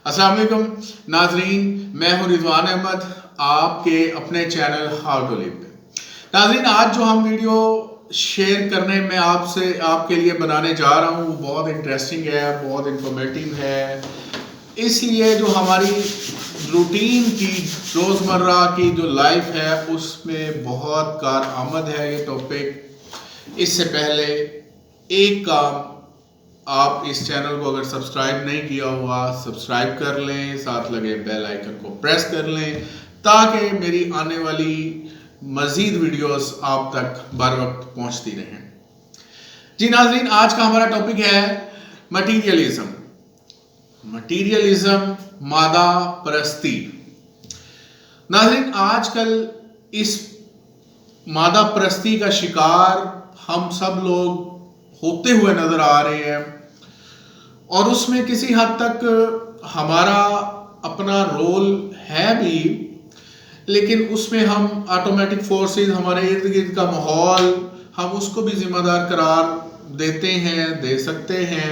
अस्सलाम वालेकुम नाजरीन, मैं हूं रिजवान अहमद आपके अपने चैनल हाउ टू लिव पे। नाजरीन, आज जो हम वीडियो शेयर करने में आपके लिए बनाने जा रहा हूं वो बहुत इंटरेस्टिंग है, बहुत इंफॉर्मेटिव है। इसलिए जो हमारी रूटीन की रोज़मर्रा की जो लाइफ है उसमें बहुत कारआमद है ये टॉपिक। इससे पहले एक काम, आप इस चैनल को अगर सब्सक्राइब नहीं किया हुआ सब्सक्राइब कर लें, साथ लगे बेल आइकन को प्रेस कर लें ताकि मेरी आने वाली मज़ीद वीडियोस आप तक बर वक्त पहुंचती रहें। जी नाज़रीन, आज का हमारा टॉपिक है मटीरियलिज्म। मटीरियलिज्म, मादा परस्ती। नाज़रीन, आजकल इस मादा परस्ती का शिकार हम सब लोग होते हुए नजर आ रहे हैं और उसमें किसी हद तक हमारा अपना रोल है भी, लेकिन उसमें हम ऑटोमेटिक फोर्सेस, हमारे इर्द गिर्द का माहौल, हम उसको भी जिम्मेदार करार देते हैं, दे सकते हैं।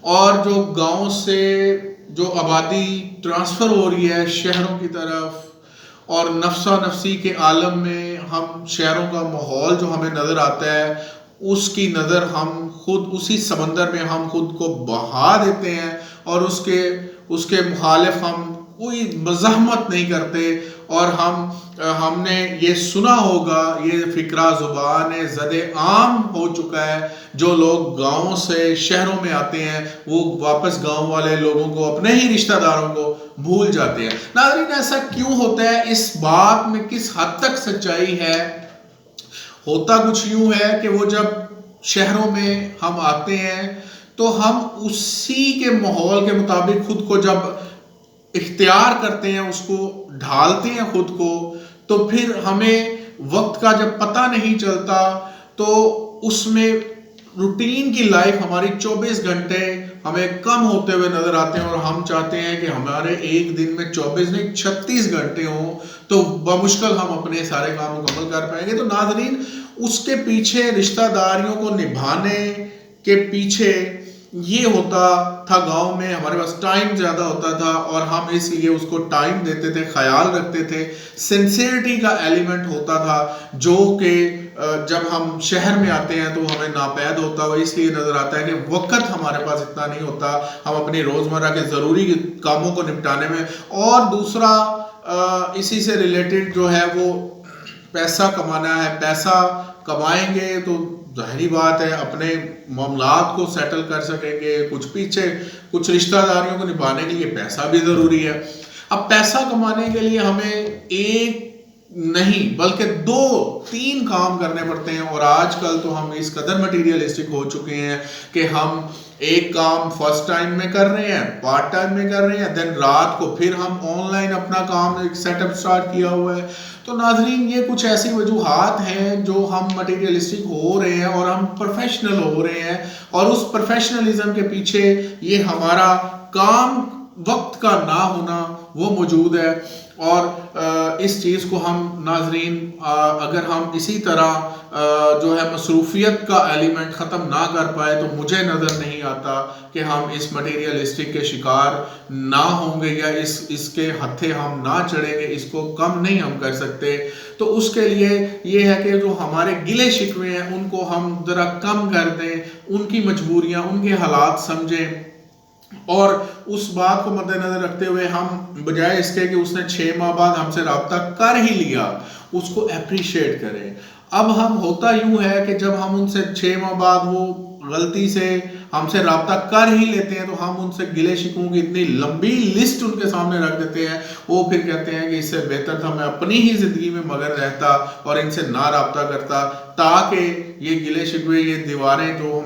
और जो गांव से जो आबादी ट्रांसफ़र हो रही है शहरों की तरफ और नफ्सा नफसी के आलम में हम शहरों का माहौल जो हमें नज़र आता है उसकी नज़र हम खुद उसी समंदर में हम खुद को बहा देते हैं और उसके मुखालिफ हम कोई मज़ाहमत नहीं करते। और हमने ये सुना होगा, ये फ़िक्रा ज़ुबान ज़दे आम हो चुका है, जो लोग गाँव से शहरों में आते हैं वो वापस गाँव वाले लोगों को, अपने ही रिश्तेदारों को भूल जाते हैं। नाज़रीन, ऐसा क्यों होता है? इस बात में किस हद तक सच्चाई है? होता कुछ यूं है कि वो जब शहरों में हम आते हैं तो हम उसी के माहौल के मुताबिक खुद को जब इख्तियार करते हैं, उसको ढालते हैं खुद को, तो फिर हमें वक्त का जब पता नहीं चलता तो उसमें रूटीन की लाइफ हमारी 24 घंटे हमें कम होते हुए नजर आते हैं और हम चाहते हैं कि हमारे एक दिन में 24 नहीं 36 घंटे हों तो बमुश्किल हम अपने सारे काम मुकम्मल कर पाएंगे। तो नाजरीन, उसके पीछे, रिश्तेदारियों को निभाने के पीछे ये होता था, गांव में हमारे पास टाइम ज़्यादा होता था और हम इसलिए उसको टाइम देते थे, ख्याल रखते थे। सिंसियरिटी का एलिमेंट होता था जो कि जब हम शहर में आते हैं तो हमें नापैद होता हुआ इसलिए नज़र आता है कि वक्त हमारे पास इतना नहीं होता हम अपनी रोज़मर्रा के ज़रूरी कामों को निपटाने में। और दूसरा इसी से रिलेटेड जो है वो पैसा कमाना है। पैसा कमाएंगे तो जाहिर बात है अपने मामलात को सेटल कर सकेंगे, कुछ रिश्तेदारियों को निभाने के लिए पैसा भी ज़रूरी है। अब पैसा कमाने के लिए हमें एक नहीं बल्कि 2-3 काम करने पड़ते हैं और आजकल तो हम इस कदर मटीरियलिस्टिक हो चुके हैं कि हम एक काम फर्स्ट टाइम में कर रहे हैं, पार्ट टाइम में कर रहे हैं, देन रात को फिर हम ऑनलाइन अपना काम एक सेटअप स्टार्ट किया हुआ है। तो नाजरीन, ये कुछ ऐसी वजूहात हैं जो हम मटीरियलिस्टिक हो रहे हैं और हम प्रोफेशनल हो रहे हैं और उस प्रोफेशनलिज्म के पीछे ये हमारा काम वक्त का ना होना वो मौजूद है। और इस चीज़ को हम नाजरीन, अगर हम इसी तरह जो है मसरूफियत का एलिमेंट ख़त्म ना कर पाए तो मुझे नज़र नहीं आता कि हम इस मटीरियलिस्टिक के शिकार ना होंगे या इसके हत्थे हम ना चढ़ेंगे, इसको कम नहीं हम कर सकते। तो उसके लिए ये है कि जो हमारे गिले शिकवे हैं उनको हम ज़रा कम कर दें, उनकी मजबूरियाँ, उनके हालात समझें और उस बात को मद्देनजर रखते हुए हम बजाय इसके कि उसने 6 माह बाद हमसे रब्ता कर ही लिया, उसको अप्रिशिएट करें। अब हम होता यूं है कि जब हम उनसे 6 माह बाद वो गलती से हमसे रब्ता कर ही लेते हैं तो हम उनसे गिले शिकवों की इतनी लंबी लिस्ट उनके सामने रख देते हैं। वो फिर कहते हैं कि इससे बेहतर था मैं अपनी ही ज़िंदगी में मगन रहता और इनसे ना रब्ता करता, ताकि ये गिले शिकवे, ये दीवारें जो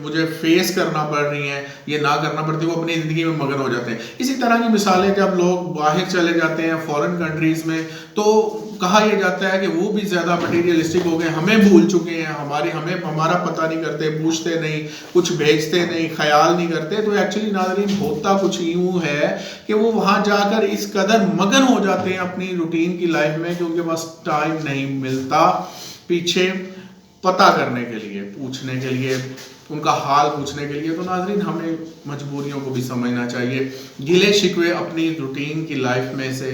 मुझे फेस करना पड़ रही हैं ये ना करना पड़ती, वो अपनी ज़िंदगी में मगन हो जाते हैं। इसी तरह की मिसालें जब लोग बाहर चले जाते हैं फॉरेन कंट्रीज़ में तो कहा यह जाता है कि वो भी ज़्यादा मटीरियलिस्टिक हो गए, हमें भूल चुके हैं, हमारा पता नहीं करते, पूछते नहीं, कुछ भेजते नहीं, ख्याल नहीं करते। तो एक्चुअली नाज़रीन, होता कुछ यूँ है कि वो वहाँ जाकर इस कदर मगन हो जाते हैं अपनी रूटीन की लाइफ में कि उनके पास टाइम नहीं मिलता। पीछे पता करने के लिए, पूछने के लिए, उनका हाल पूछने के लिए। तो नाज़रीन हमें मजबूरियों को भी समझना चाहिए, गिले शिकवे अपनी रूटीन की लाइफ में से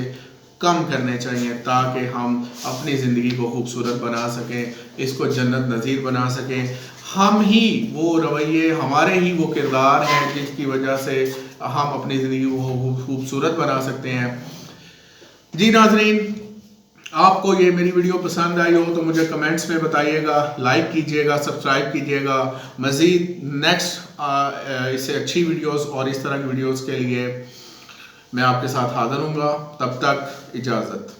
कम करने चाहिए ताकि हम अपनी ज़िंदगी को खूबसूरत बना सकें, इसको जन्नत नज़ीर बना सकें। हम ही वो रवैये, हमारे ही वो किरदार हैं जिसकी वजह से हम अपनी ज़िंदगी को खूबसूरत बना सकते हैं। जी नाज़रीन, आपको ये मेरी वीडियो पसंद आई हो तो मुझे कमेंट्स में बताइएगा, लाइक कीजिएगा, सब्सक्राइब कीजिएगा। मज़ीद नेक्स्ट इससे अच्छी वीडियोस और इस तरह की वीडियोस के लिए मैं आपके साथ हाज़िर हूँगा। तब तक इजाज़त।